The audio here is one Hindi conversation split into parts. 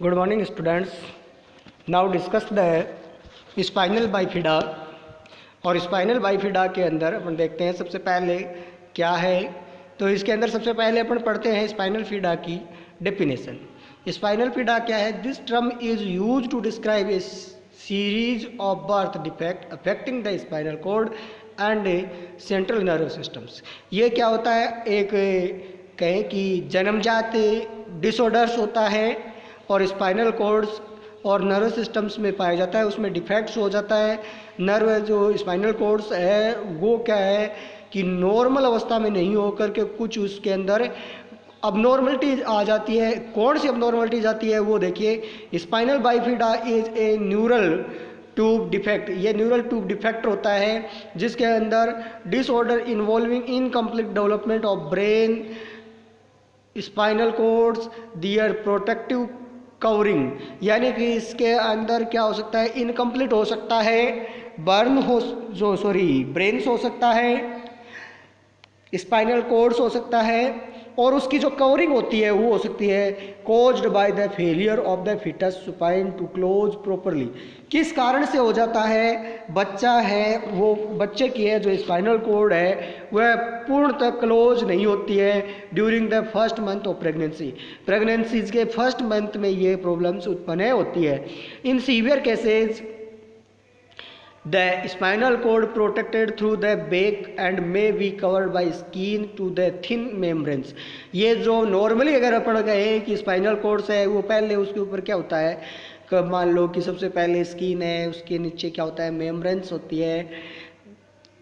Good morning students. Now discuss the spinal bifida. और स्पाइनल बाइफिडा के अंदर अपन देखते हैं सबसे पहले क्या है। तो इसके अंदर सबसे पहले अपन पढ़ते हैं स्पाइनल फिडा की डेफिनेशन। स्पाइनल फिडा क्या है? This term is use to describe a series of birth defect affecting the spinal cord and central nervous systems. ये क्या होता है? एक कहें कि जन्मजात डिसऑर्डर्स होता है और स्पाइनल कॉर्ड्स और नर्वस सिस्टम्स में पाया जाता है, उसमें डिफेक्ट्स हो जाता है। नर्व जो स्पाइनल कॉर्ड्स है वो क्या है कि नॉर्मल अवस्था में नहीं होकर के कुछ उसके अंदर अबनॉर्मलिटीज आ जाती है। कौन सी अबनॉर्मलिटीज आती है वो देखिए। Spinal bifida is a neural tube defect. ये न्यूरल ट्यूब डिफेक्ट होता है जिसके अंदर disorder involving incomplete development of brain, spinal cords, their protective covering. यानी कि इसके अंदर क्या हो सकता है? इनकम्प्लीट हो सकता है, बर्न हो ब्रेन्स हो सकता है, स्पाइनल कॉर्ड्स हो सकता है, और उसकी जो कवरिंग होती है वो हो सकती है caused by the failure of the foetus spine to close properly. किस कारण से हो जाता है? बच्चा है वो बच्चे की है जो स्पाइनल कॉर्ड है वह पूर्णतः क्लोज नहीं होती है during the first month of pregnancy. Pregnancies के फर्स्ट मंथ में ये प्रॉब्लम्स उत्पन्न होती है। In severe cases the spinal cord protected through the back and may be covered by skin to the thin membranes। ये जो नॉर्मली अगर अपन कहें कि स्पाइनल कॉर्ड्स है वो पहले उसके ऊपर क्या होता है, मान लो कि सबसे पहले स्किन है, उसके नीचे क्या होता है? मेम्ब्रेन्स होती है।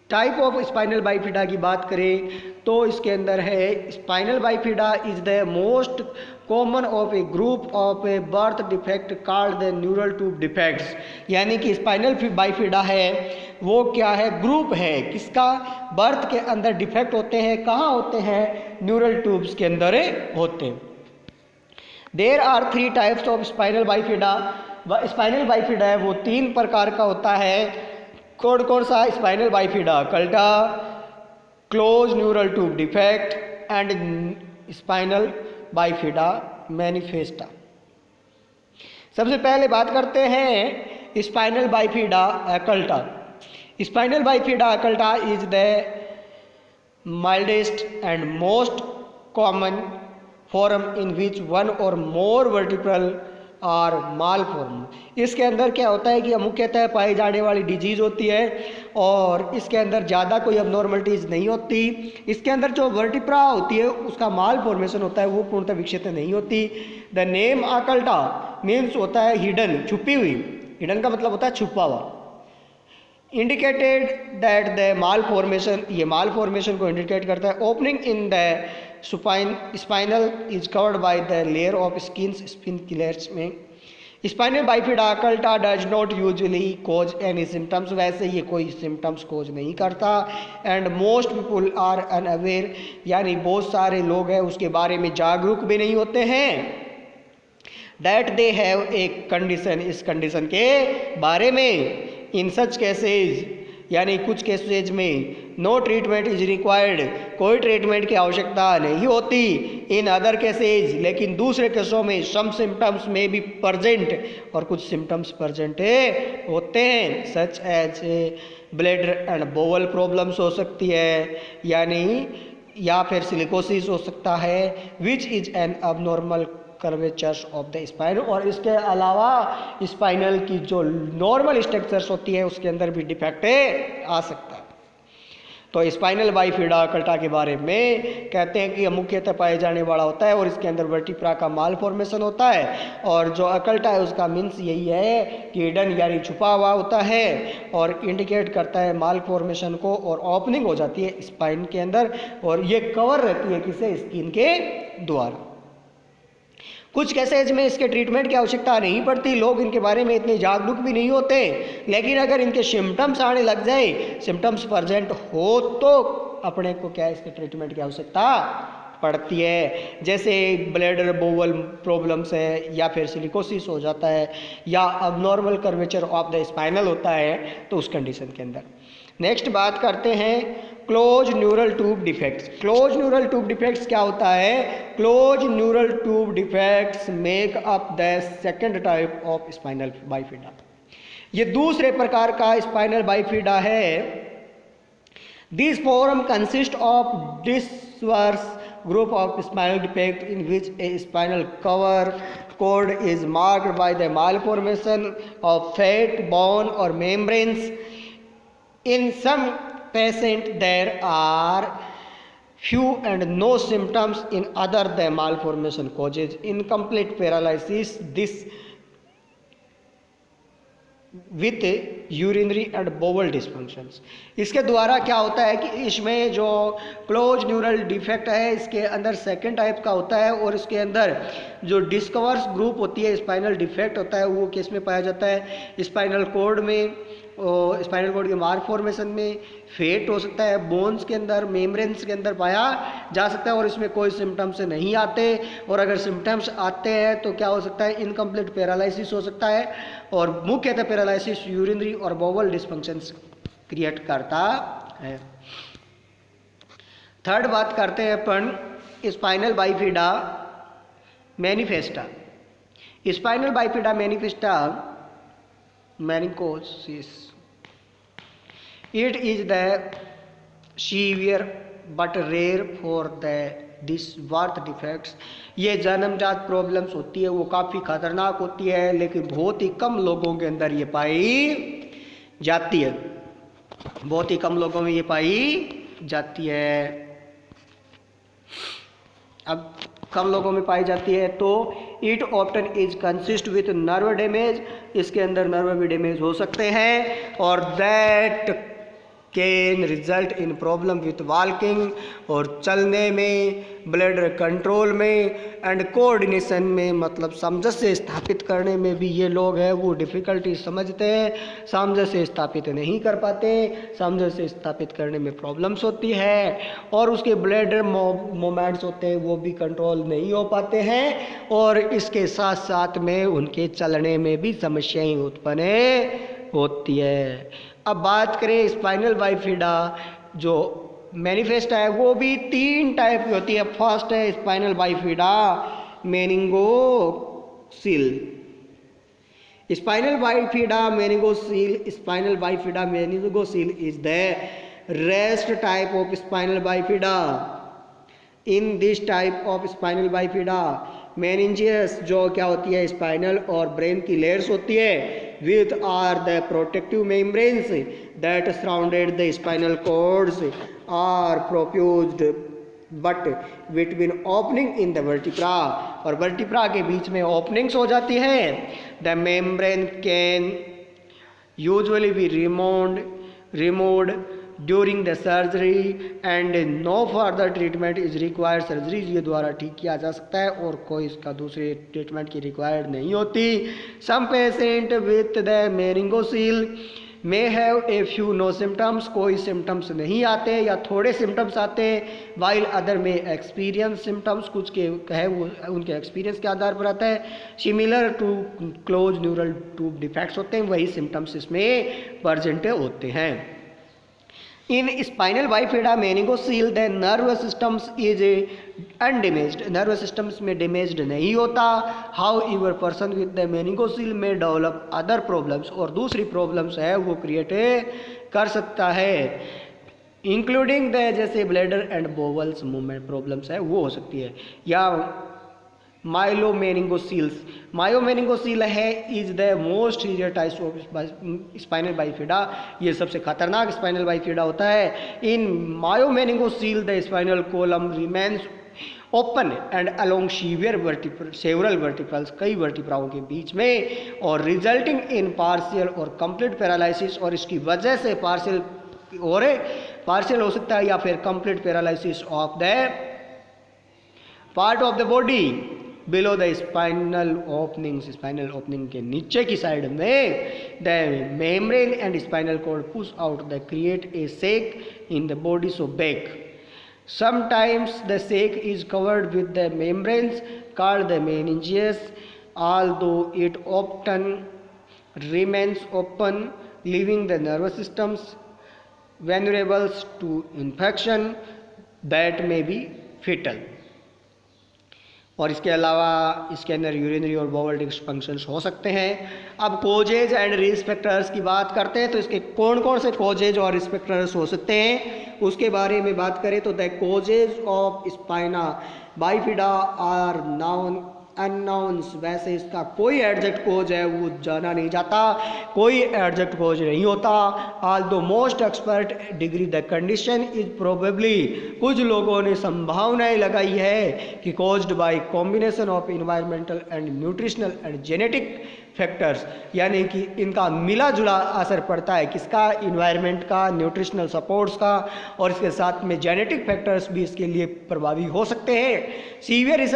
टाइप ऑफ स्पाइनल बाइफिडा की बात करें तो इसके अंदर है spinal bifida is the most common of A group of A birth defect called the neural tube defects. यानी कि स्पाइनल बाइफिडा है वो क्या है? ग्रुप है किसका? बर्थ के अंदर डिफेक्ट होते हैं। कहाँ होते हैं? न्यूरल ट्यूब्स के अंदर होते हैं। There are 3 types of spinal bifida. Spinal bifida है वो 3 प्रकार का होता है। कौन कौन सा? Spinal bifida occulta, closed neural tube defect and spinal bifida manifesta. सबसे पहले बात करते हैं spinal bifida occulta. Spinal bifida occulta is the mildest and most common form in which one or more vertebral और माल फॉर्म। इसके अंदर क्या होता है कि मुख्यतः पाई जाने वाली डिजीज होती है और इसके अंदर ज़्यादा कोई अबनॉर्मलिटीज़ नहीं होती। इसके अंदर जो वर्टिब्रा होती है उसका माल फॉर्मेशन होता है वो पूर्णतः विकसित नहीं होती। द नेम अकल्टा मीन्स होता है हिडन, छुपी हुई। हिडन का मतलब होता है छुपा हुआ। Indicated that the malformation, ये माल फॉर्मेशन को इंडिकेट करता है। Opening in the spinal is covered by the layer of skins स्पिनक्युलेट्स में। Spinal bifida occulta does not usually cause any symptoms. वैसे ये कोई सिम्टम्स कोज नहीं करता। And most people are unaware, यानी बहुत सारे लोग हैं उसके बारे में जागरूक भी नहीं होते हैं। That they have a condition, इस कंडीशन के बारे में। इन सच केसेज, यानी कुछ केसेज में नो ट्रीटमेंट इज रिक्वायर्ड, कोई ट्रीटमेंट की आवश्यकता नहीं होती। इन अदर केसेज, लेकिन दूसरे केसों में सम सिम्टम्स में भी प्रेजेंट, और कुछ सिम्टम्स प्रेजेंट होते हैं। Such as bladder and bowel problems हो सकती है, यानी या फिर सिलिकोसिस हो सकता है, which is an abnormal curvatures of the spine. और इसके अलावा स्पाइनल की जो नॉर्मल स्ट्रक्चर्स होती है उसके अंदर भी डिफेक्ट आ सकता है। तो स्पाइनल बाइफिडा अकल्टा के बारे में कहते हैं कि यह मुख्यतः पाए जाने वाला होता है और इसके अंदर वर्टिब्रा का माल फॉर्मेशन होता है। और जो अकल्टा है उसका मीन्स यही है कि हिडन यानी छुपा हुआ होता है और इंडिकेट करता है माल फॉर्मेशन को, और ओपनिंग हो जाती है स्पाइन के अंदर और ये कवर रहती है किसे? स्किन के द्वारा। कुछ केसेज में इसके ट्रीटमेंट की आवश्यकता नहीं पड़ती, लोग इनके बारे में इतने जागरूक भी नहीं होते। लेकिन अगर इनके सिम्टम्स आने लग जाए, सिम्टम्स प्रेजेंट हो, तो अपने को क्या है इसके ट्रीटमेंट की आवश्यकता पड़ती है। जैसे ब्लैडर बोवल प्रॉब्लम्स है, या फिर सिलिकोसिस हो जाता है, या abnormal curvature of the spinal होता है, तो उस कंडीशन के अंदर। नेक्स्ट बात करते हैं closed neural tube defects. Closed neural tube defects क्या होता है? Closed neural tube defects make up the second type of spinal bifida. ये दूसरे प्रकार का स्पाइनल बाइफिडा है। This form consist of diverse group of spinal defect in which a spinal cord is marked by the malformation of fat, bone or membranes. In some patients there are few and no symptoms. In other the malformation causes incomplete paralysis. This with urinary and bowel dysfunctions. इसके द्वारा क्या होता है कि इसमें जो क्लोज न्यूरल डिफेक्ट है इसके अंदर सेकंड टाइप का होता है, और इसके अंदर जो डिस्कवर्स ग्रुप होती है स्पाइनल डिफेक्ट होता है वो किस में पाया जाता है? स्पाइनल कॉर्ड में, और स्पाइनल कॉर्ड के मार्ग फॉर्मेशन में, फेट हो सकता है, बोन्स के अंदर, मेम्ब्रेन्स के अंदर पाया जा सकता है, और इसमें कोई सिम्टम्स नहीं आते। और अगर सिम्टम्स आते हैं तो क्या हो सकता है? इनकम्प्लीट पैरालिसिस हो सकता है, और मुख्यतः पैरालिसिस यूरिनरी और बोवल डिस्फंक्शंस क्रिएट करता है। थर्ड बात करते हैं अपन spinal bifida manifesta. Spinal bifida manifesta मैनिकोसिस, it is the severe but rare for the this birth defects। ये जन्मजात प्रॉब्लम्स होती है, वो काफ़ी खतरनाक होती है, लेकिन बहुत ही कम लोगों के अंदर ये पाई जाती है, बहुत ही कम लोगों में ये पाई जाती है। अब कम लोगों में पाई जाती है तो it often is consist with nerve damage, इसके अंदर नर्व भी डैमेज हो सकते हैं, और that can result in problem with walking, और चलने में, ब्लड कंट्रोल में, एंड कोऑर्डिनेशन में, मतलब सामंजस्य स्थापित करने में भी ये लोग हैं वो डिफ़िकल्टी समझते हैं, सामंजस्य स्थापित नहीं कर पाते, सामंजस्य स्थापित करने में प्रॉब्लम्स होती है, और उसके ब्लड मोमेंट्स होते हैं वो भी कंट्रोल नहीं हो पाते हैं, और इसके साथ साथ में उनके चलने में भी समस्याएं उत्पन्न होती है। अब बात करें स्पाइनल बाइफिडा जो मैनिफेस्ट है, वो भी 3 टाइप की होती है। फर्स्ट है spinal bifida meningocele. Spinal bifida meningocele, spinal bifida meningocele is the rest type of spinal bifida. In this type of spinal bifida meninges जो क्या होती है, स्पाइनल और ब्रेन की लेयर्स होती है, with are the protective membranes that surrounded the spinal cords are profused but between opening in the vertebra, और वर्टिब्रा के बीच में ओपनिंग्स हो जाती है। the membrane can usually be removed during the surgery and no further treatment is required। Surgery के द्वारा ठीक किया जा सकता है और कोई इसका दूसरे ट्रीटमेंट की रिक्वायर्ड नहीं होती। Some patient with the meningocele may have a few no symptoms, कोई सिम्टम्स नहीं आते या थोड़े सिम्टम्स आते, while other में एक्सपीरियंस सिम्टम्स कुछ के है वो उनके एक्सपीरियंस के आधार पर आता है। Similar to close neural tube defects होते हैं, वही सिम्टम्स इसमें प्रेजेंट होते हैं। In spinal bifida meningocele the nervous systems is undamaged, nervous systems में damaged नहीं होता। However person with the meningocele may develop other problems, और दूसरी problems है वो create कर सकता है, including the जैसे bladder and bowels movement problems है वो हो सकती है। या माइलोमेनिंगोसील्स, मायोमेनिंगोसील है is the most severe type of spinal bifida, ये सबसे खतरनाक स्पाइनल बाइफिडा होता है। In myomeningocele the spinal column remains open and along several verticals, कई वर्टिब्राओं के बीच में, और रिजल्टिंग इन पार्शियल और कंप्लीट पैरालिसिस, और इसकी वजह से पार्शियल हो सकता है या फिर complete paralysis of the part of the body below the spinal openings, spinal opening के नीचे की साइड में the membrane and spinal cord push out the create a sac in the body so back. Sometimes the sac is covered with the membranes called the meninges, although it often remains open leaving the nervous systems vulnerables to infection that may be fatal. और इसके अलावा इसके अंदर यूरिनरी और बॉवल डिस्फंक्शंस हो सकते हैं। अब कोजेज एंड रिस्क फैक्टर्स की बात करते हैं तो इसके कौन कौन से कोजेज और रिस्क फैक्टर्स हो सकते हैं उसके बारे में बात करें तो the causes of spina bifida are known unknowns. वैसे इसका कोई एडजेक्ट कोज है वो जाना नहीं जाता, कोई एडजेक्ट कोज नहीं होता। ऑल दो most expert degree the condition is probably, कुछ लोगों ने संभावनाएं लगाई है कि caused by combination of environmental and nutritional and genetic factors, यानी कि इनका मिला जुला असर पड़ता है किसका, इन्वायरमेंट का, न्यूट्रिशनल सपोर्ट्स का, और इसके साथ में जेनेटिक फैक्टर्स भी इसके लिए प्रभावी हो सकते हैं। Severe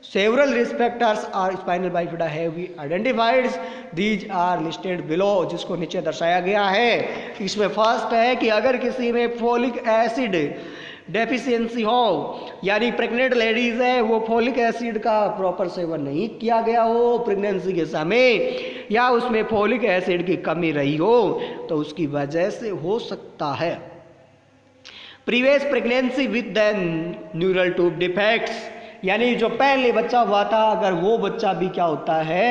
several risk factors are spinal bifida have been identified, these are listed below, जिसको नीचे दर्शाया गया है। इसमें फर्स्ट है कि अगर किसी में फोलिक एसिड डेफिशिएंसी हो, यानी प्रेग्नेंट लेडीज है वो फोलिक एसिड का प्रॉपर सेवन नहीं किया गया हो प्रेगनेंसी के समय, या उसमें फोलिक एसिड की कमी रही हो तो उसकी वजह से हो सकता है। Previous pregnancy with the neural tube defects, यानी जो पहले बच्चा हुआ था अगर वो बच्चा भी क्या होता है,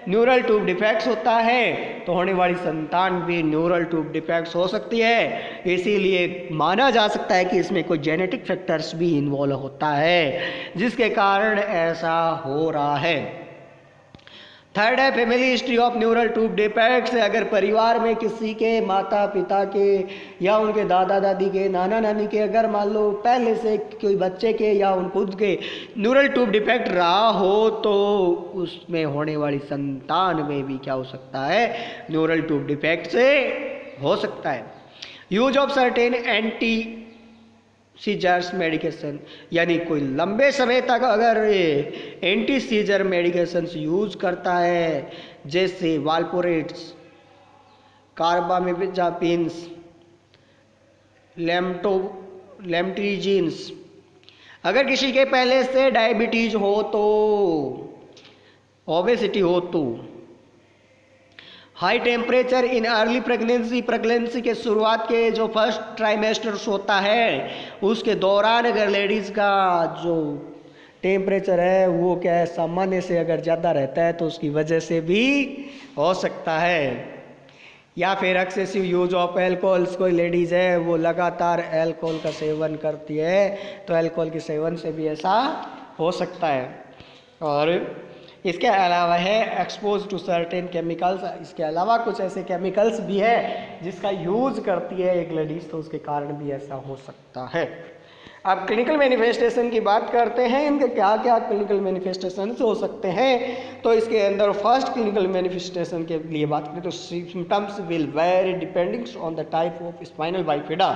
न्यूरल ट्यूब डिफेक्ट्स होता है तो होने वाली संतान भी न्यूरल ट्यूब डिफेक्ट्स हो सकती है। इसीलिए माना जा सकता है कि इसमें कोई जेनेटिक फैक्टर्स भी इन्वॉल्व होता है जिसके कारण ऐसा हो रहा है। थर्ड है family history of neural tube defects. अगर परिवार में किसी के माता पिता के या उनके दादा दादी के, नाना नानी के, अगर मान लो पहले से कोई बच्चे के या उन खुद के न्यूरल ट्यूब डिफेक्ट रहा हो तो उसमें होने वाली संतान में भी क्या हो सकता है, न्यूरल ट्यूब डिफेक्ट से हो सकता है। Use of certain anti seizures medication, यानी कोई लंबे समय तक अगर एंटी सीजर मेडिकेशंस यूज करता है जैसे वाल्पोरेट्स, कार्बामेजापिन्स, लेम्ट्रीजीन्स, अगर किसी के पहले से डायबिटीज हो तो, ओबेसिटी हो तो, high temperature in early pregnancy, pregnancy के शुरुआत के जो फर्स्ट ट्राइमेस्टर्स होता है उसके दौरान अगर लेडीज़ का जो टेम्परेचर है वो क्या है सामान्य से अगर ज़्यादा रहता है तो उसकी वजह से भी हो सकता है। या फिर एक्सेसिव यूज ऑफ एल्कोहल्स, कोई लेडीज़ है वो लगातार एल्कोहल का सेवन करती है तो एल्कोहल के सेवन से भी ऐसा हो सकता है। और इसके अलावा है एक्सपोज टू सर्टेन केमिकल्स, इसके अलावा कुछ ऐसे केमिकल्स भी है जिसका यूज करती है एक लेडीज तो उसके कारण भी ऐसा हो सकता है। अब क्लिनिकल मैनिफेस्टेशन की बात करते हैं, इनके क्या क्या क्लिनिकल मैनिफेस्टेशन हो सकते हैं। तो इसके अंदर फर्स्ट क्लिनिकल मैनिफेस्टेशन के लिए बात करें तो symptoms will very depending on the type of spinal bifida,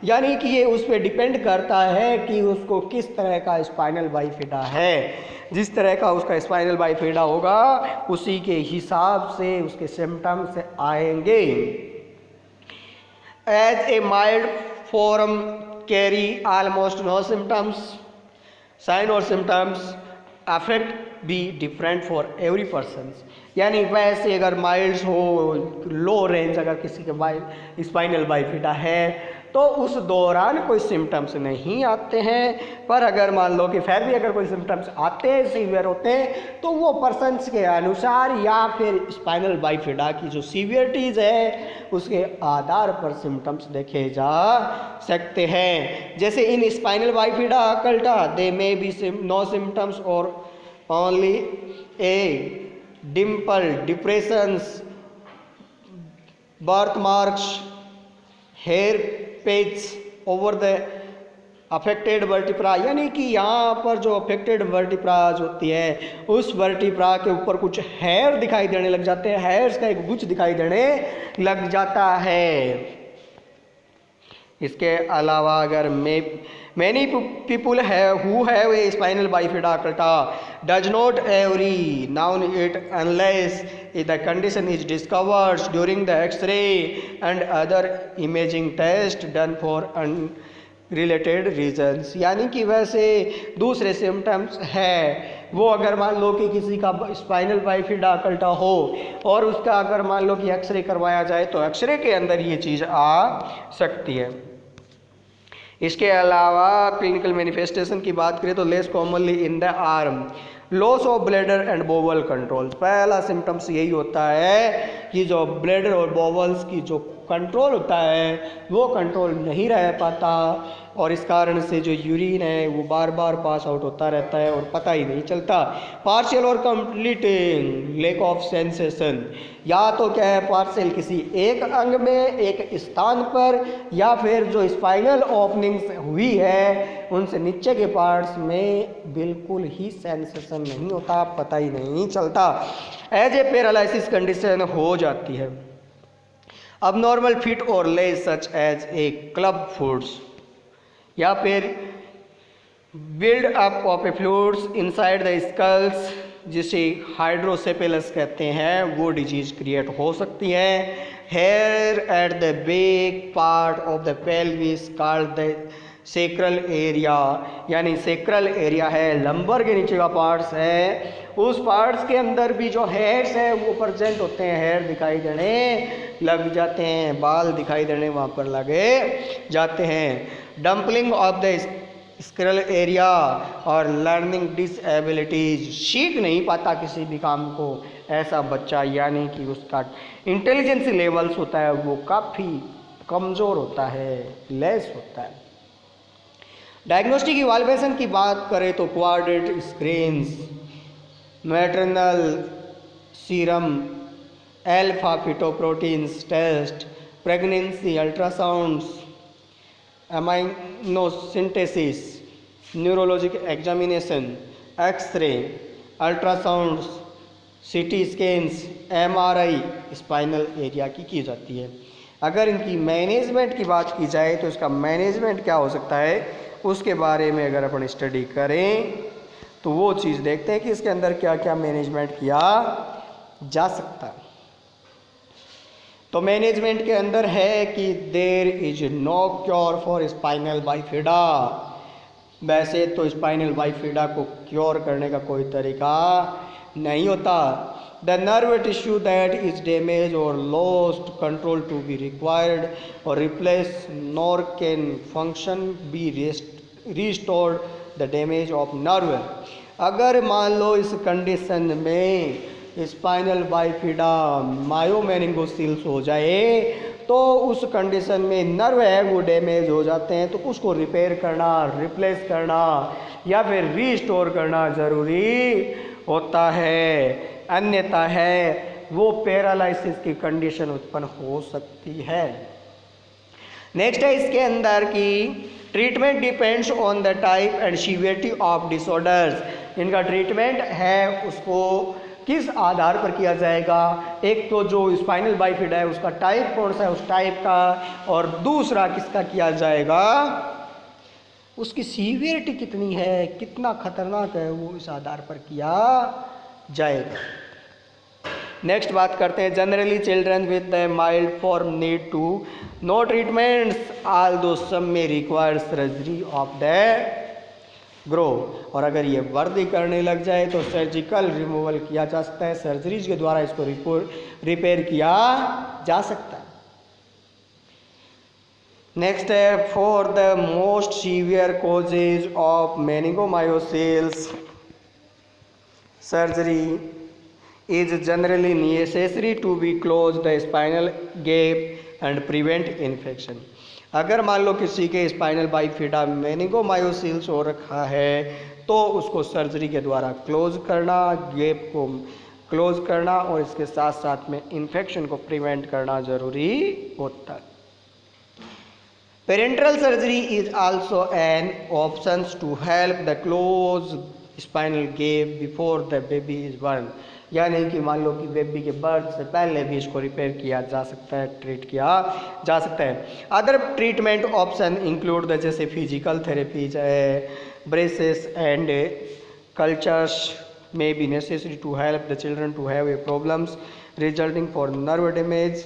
यानी कि ये उस पर डिपेंड करता है कि उसको किस तरह का स्पाइनल बाइफिडा है। जिस तरह का उसका स्पाइनल बाइफिडा होगा उसी के हिसाब से उसके सिम्टम्स आएंगे। As a mild form carry almost no symptoms, sign और symptoms affect be different for every person, यानी वैसे अगर माइल्ड हो, लो रेंज अगर किसी के स्पाइनल बाइफिडा है तो उस दौरान कोई सिम्टम्स नहीं आते हैं, पर अगर मान लो कि फिर भी अगर कोई सिम्टम्स आते हैं, सीवियर होते हैं, तो वो पर्सन्स के अनुसार या फिर स्पाइनल बाइफिडा की जो सीवियरिटीज़ है उसके आधार पर सिम्टम्स देखे जा सकते हैं। जैसे in spinal bifida occulta they may be no symptoms और only a dimple, depressions, birth marks, hair page over the affected vertebra, यानी कि यहाँ पर जो अफेक्टेड वर्टिब्राज होती है उस वर्टिब्रा के ऊपर कुछ हेयर दिखाई देने लग जाते हैं, हेयर्स का एक गुच्छ दिखाई देने लग जाता है। इसके अलावा अगर many people who have a spinal bifida oculta does not every known it unless the condition is discovered during the X-ray and other imaging test done for related reasons, यानी कि वैसे दूसरे सिम्टम्स है वो अगर मान लो कि किसी का स्पाइनल बाइफिडा अकल्टा हो और उसका अगर मान लो कि एक्सरे करवाया जाए तो एक्सरे के अंदर ये चीज़ आ सकती है। इसके अलावा क्लिनिकल मैनिफेस्टेशन की बात करें तो less commonly in the arm, loss of bladder and bowel control. पहला सिम्टम्स यही होता है कि जो ब्लैडर और बोवल्स की जो कंट्रोल होता है वो कंट्रोल नहीं रह पाता और इस कारण से जो यूरिन है वो बार बार पास आउट होता रहता है और पता ही नहीं चलता। पार्शियल और कंप्लीट लैक ऑफ सेंसेशन, या तो क्या है पार्शियल किसी एक अंग में एक स्थान पर या फिर जो स्पाइनल ओपनिंग्स हुई है उनसे नीचे के पार्ट्स में बिल्कुल ही सेंसेशन नहीं होता, पता ही नहीं चलता। एज ए पैरालिसिस कंडीशन हो जाती है। अब नॉर्मल फिट और legs such as a club foots या फिर build up of a fluids inside the skulls जिसे हाइड्रोसेफेलस कहते हैं वो डिजीज क्रिएट हो सकती है। Hair at the back part of the pelvis called the sacral area, यानी सेक्रल एरिया है लंबर के नीचे का पार्ट्स है, उस पार्ट्स के अंदर भी जो हेयर्स है वो प्रेजेंट होते हैं, हेयर दिखाई देने लग जाते हैं, बाल दिखाई देने वहाँ पर लगे जाते हैं। Dimpling of the sacral area और लर्निंग डिसएबिलिटीज, सीख नहीं पाता किसी भी काम को ऐसा बच्चा, यानी कि उसका इंटेलिजेंस लेवल्स होता है वो काफ़ी कमज़ोर होता है, लेस होता है। डायग्नोस्टिक इवाल्वेशन की बात करें तो quadrate screens, maternal serum, alpha fetoproteins test, pregnancy ultrasounds, amniocentesis, neurologic examination, X ray, ultrasounds, CT scans, MRI spinal area की जाती है। अगर इनकी मैनेजमेंट की बात की जाए तो इसका मैनेजमेंट क्या हो सकता है उसके बारे में अगर अपन स्टडी करें तो वो चीज़ देखते हैं कि इसके अंदर क्या क्या मैनेजमेंट किया जा सकता है। तो मैनेजमेंट के अंदर है कि there is no cure for spinal bifida. वैसे तो स्पाइनल बाइफिडा को क्योर करने का कोई तरीका नहीं होता। The nerve tissue that is damage और lost control to be required और replace nor can function be restored the damage of nerve. अगर मान लो इस कंडीशन में स्पाइनल बाइफिडा मायोमेनिंगोसिल्स हो जाए तो उस कंडीशन में नर्व है वो डैमेज हो जाते हैं, तो उसको रिपेयर करना, रिप्लेस करना या फिर रीस्टोर करना ज़रूरी होता है, अन्यथा है वो पैरालिसिस की कंडीशन उत्पन्न हो सकती है। नेक्स्ट है इसके अंदर की treatment depends on the type and severity of disorders. इनका ट्रीटमेंट है उसको किस आधार पर किया जाएगा, एक तो जो स्पाइनल बाइफिडा है उसका टाइप कौन सा है उस टाइप का, और दूसरा किसका किया जाएगा उसकी सीवियरिटी कितनी है, कितना खतरनाक है, वो इस आधार पर किया जाएगा। नेक्स्ट बात करते हैं generally children with the mild form need to no treatments although some may require surgery of the grow. और अगर ये वृद्धि करने लग जाए तो सर्जिकल रिमूवल किया जा सकता है, सर्जरीज के द्वारा इसको रिपेयर किया जा सकता है। नेक्स्ट है for the most severe causes of meningomyosis surgery is generally necessary to be close the spinal gap and prevent infection। अगर मान लो किसी के स्पाइनल बाइफिडा मेनिंगोमायोसिल्स हो रखा है तो उसको सर्जरी के द्वारा क्लोज करना, गैप को क्लोज करना और इसके साथ साथ में इन्फेक्शन को प्रिवेंट करना ज़रूरी होता है। Prenatal surgery is also an option to help the close spinal gap before the baby is born, यानी कि मान लो कि बेबी के बर्थ से पहले भी इसको रिपेयर किया जा सकता है, ट्रीट किया जा सकता है। Other treatment option include the जैसे फिजिकल थेरेपीज है, braces and cultures may be necessary to help the children to have a problems resulting for nerve damage,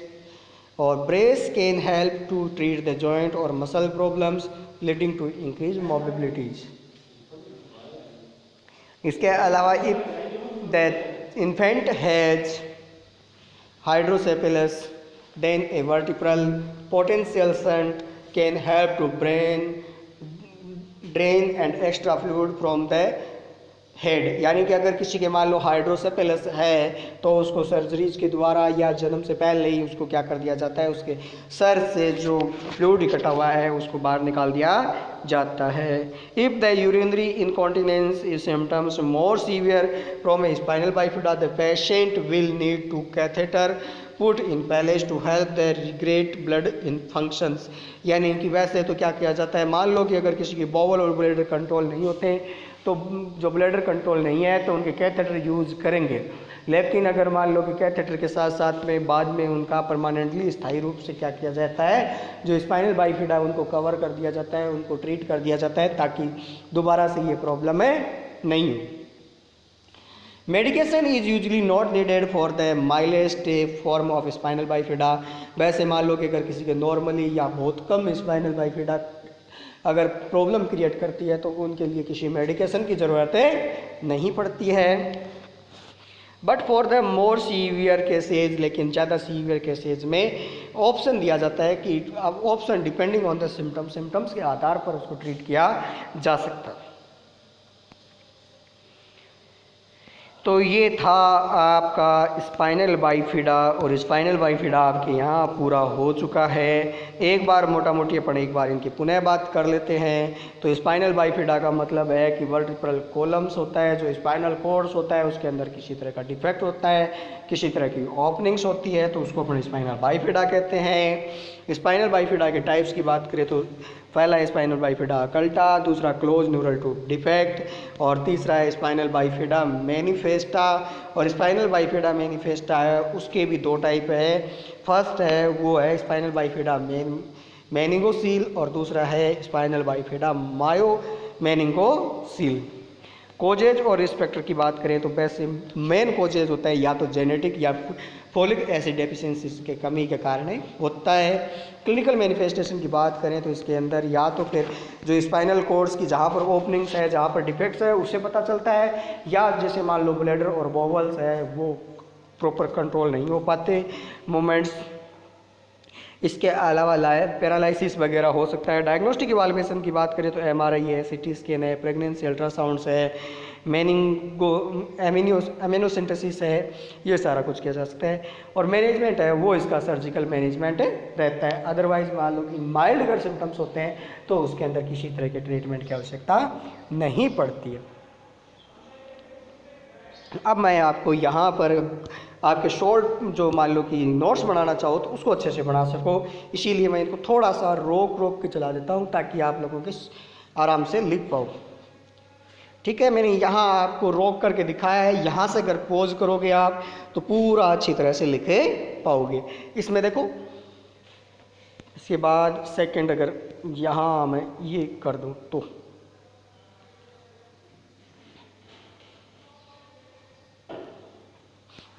or brace can help to treat the joint or muscle problems leading to increase mobilities. इसके अलावा if that infant has hydrocephalus then a vertebral potential shunt can help to drain and extra fluid from the head. यानी कि अगर किसी के मान लो हाइड्रोसेफेलस है तो उसको सर्जरीज के द्वारा या जन्म से पहले ही उसको क्या कर दिया जाता है, उसके सर से जो फ्लूइड इकट्ठा हुआ है उसको बाहर निकाल दिया जाता है। If the urinary incontinence is symptoms more severe from a spinal bifida the patient will need to catheter put in place to help the regret blood in functions. यानी कि वैसे तो क्या किया जाता है, मान लो कि अगर किसी की बॉवल और ब्लैडर कंट्रोल नहीं होते तो जो ब्लैडर कंट्रोल नहीं है तो उनके कैथेटर यूज़ करेंगे, लेकिन अगर मान लो कि कैथेटर के साथ साथ में बाद में उनका परमानेंटली स्थायी रूप से क्या किया जाता है, जो स्पाइनल बाइफिडा उनको कवर कर दिया जाता है, उनको ट्रीट कर दिया जाता है ताकि दोबारा से ये प्रॉब्लम नहीं हो। Medication is usually not needed for the mildest form of spinal bifida. वैसे मान लो कि अगर किसी के नॉर्मली या बहुत कम स्पाइनल बाइफिडा अगर प्रॉब्लम क्रिएट करती है तो उनके लिए किसी मेडिकेशन की ज़रूरत नहीं पड़ती है। But for the more severe cases, लेकिन ज़्यादा सीवियर केसेज में ऑप्शन दिया जाता है कि अब option depending on the symptoms के आधार पर उसको ट्रीट किया जा सकता है। तो ये था आपका स्पाइनल बाइफिडा, और स्पाइनल बाइफिडा आपके यहाँ पूरा हो चुका है। एक बार मोटा मोटी अपन एक बार इनकी पुनः बात कर लेते हैं। तो स्पाइनल बाइफिडा का मतलब है कि वर्टिब्रल कॉलम्स होता है, जो स्पाइनल कॉर्ड्स होता है उसके अंदर किसी तरह का डिफेक्ट होता है, किसी तरह की ओपनिंग्स होती है, तो उसको अपन स्पाइनल बाइफिडा कहते हैं। स्पाइनल बाइफिडा के टाइप्स की बात करें तो पहला स्पाइनल बाइफिडा अकल्टा, दूसरा क्लोज न्यूरल टूथ डिफेक्ट, और तीसरा है स्पाइनल बाइफिडा मैनिफेस्टा। और स्पाइनल बाइफिडा मैनिफेस्टा है उसके भी दो टाइप है। फर्स्ट है वो है स्पाइनल बाइफिडा मेनिंगोसील, और दूसरा है स्पाइनल बाइफिडा मायो मेनिंगोसील। कोजेज और रिस्पेक्टर की बात करें तो वैसे मेन कोजेज होता है या तो जेनेटिक या फोलिक एसिड डेफिशिएंसी के कमी के कारण होता है। क्लिनिकल मैनिफेस्टेशन की बात करें तो इसके अंदर या तो फिर जो स्पाइनल कोर्ड्स की जहाँ पर ओपनिंग्स है, जहाँ पर डिफेक्ट्स है उससे पता चलता है, या जैसे मान लो ब्लैडर और बॉवल्स है वो प्रॉपर कंट्रोल नहीं हो पाते मूवमेंट्स। इसके अलावा पैरालिसिस वगैरह हो सकता है। डायग्नोस्टिक इवाल्युएशन की बात करें तो एमआरआई है, सीटी स्कैन है, प्रेगनेंसी अल्ट्रासाउंड्स है, एमिनोसिंथेसिस है, ये सारा कुछ किया जा सकता है। और मैनेजमेंट है वो इसका सर्जिकल मैनेजमेंट रहता है। अदरवाइज मान लो कि माइल्ड अगर सिम्टम्स होते हैं तो उसके अंदर किसी तरह के ट्रीटमेंट की आवश्यकता नहीं पड़ती है। अब मैं आपको यहाँ पर आपके शॉर्ट जो मान लो कि नोट्स बनाना चाहो तो उसको अच्छे से बना सको, इसीलिए मैं इनको थोड़ा सा रोक के चला देता हूँ ताकि आप लोगों के आराम से लिख पाओ। ठीक है, मैंने यहाँ आपको रोक करके दिखाया है, यहाँ से अगर पोज करोगे आप तो पूरा अच्छी तरह से लिखे पाओगे। इसमें देखो, इसके बाद सेकंड अगर यहाँ मैं ये कर दूँ तो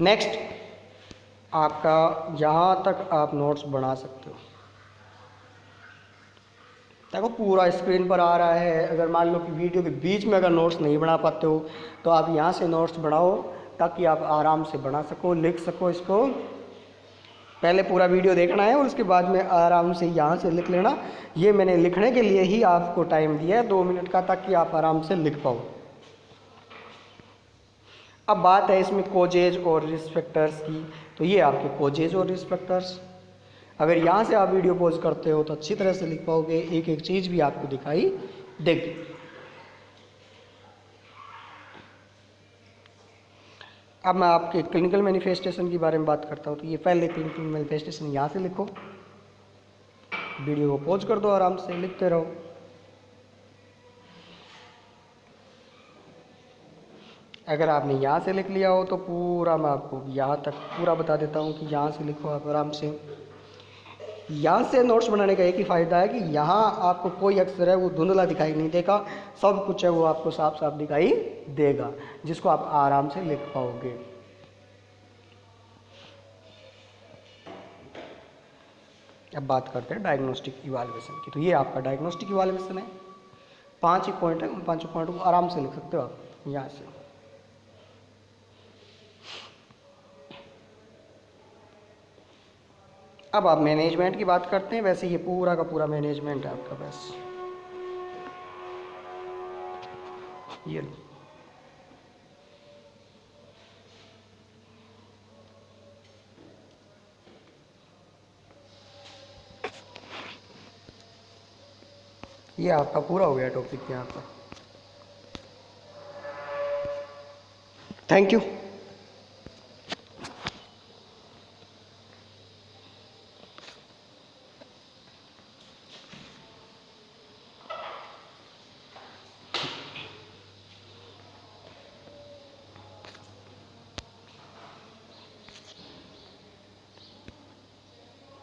नेक्स्ट आपका यहाँ तक आप नोट्स बना सकते हो। देखो पूरा स्क्रीन पर आ रहा है। अगर मान लो कि वीडियो के बीच में अगर नोट्स नहीं बना पाते हो तो आप यहाँ से नोट्स बनाओ ताकि आप आराम से बना सको, लिख सको। इसको पहले पूरा वीडियो देखना है और उसके बाद में आराम से यहाँ से लिख लेना। ये मैंने लिखने के लिए ही आपको टाइम दिया है 2 मिनट का, ताकि आप आराम से लिख पाओ। अब बात है इसमें कोजेज और रिस्क फैक्टर्स की। तो ये आपके कोजेज और रिस्क फैक्टर्स, अगर यहाँ से आप वीडियो पॉज करते हो तो अच्छी तरह से लिख पाओगे, एक एक चीज़ भी आपको दिखाई देगी। अब मैं आपके क्लिनिकल मैनिफेस्टेशन के बारे में बात करता हूँ। तो ये पहले क्लिनिकल मैनिफेस्टेशन यहाँ से लिखो, वीडियो को पॉज कर दो, आराम से लिखते रहो। अगर आपने यहाँ से लिख लिया हो तो पूरा मैं आपको यहाँ तक पूरा बता देता हूँ कि यहाँ से लिखो आप आराम से। यहाँ से नोट्स बनाने का एक ही फ़ायदा है कि यहाँ आपको कोई अक्षर है वो धुंधला दिखाई नहीं देगा, सब कुछ है वो आपको साफ साफ दिखाई देगा, जिसको आप आराम से लिख पाओगे। अब बात करते हैं डायग्नोस्टिक इवाल्युएशन की। तो ये आपका डायग्नोस्टिक इवाल्युएशन है। 5 ही पॉइंट है, उन 5 पॉइंट को आराम से लिख सकते हो आप यहाँ से। अब आप मैनेजमेंट की बात करते हैं। वैसे ये पूरा का पूरा मैनेजमेंट है आपका, बस ये लो। ये आपका पूरा हो गया टॉपिक यहाँ पर। Thank you.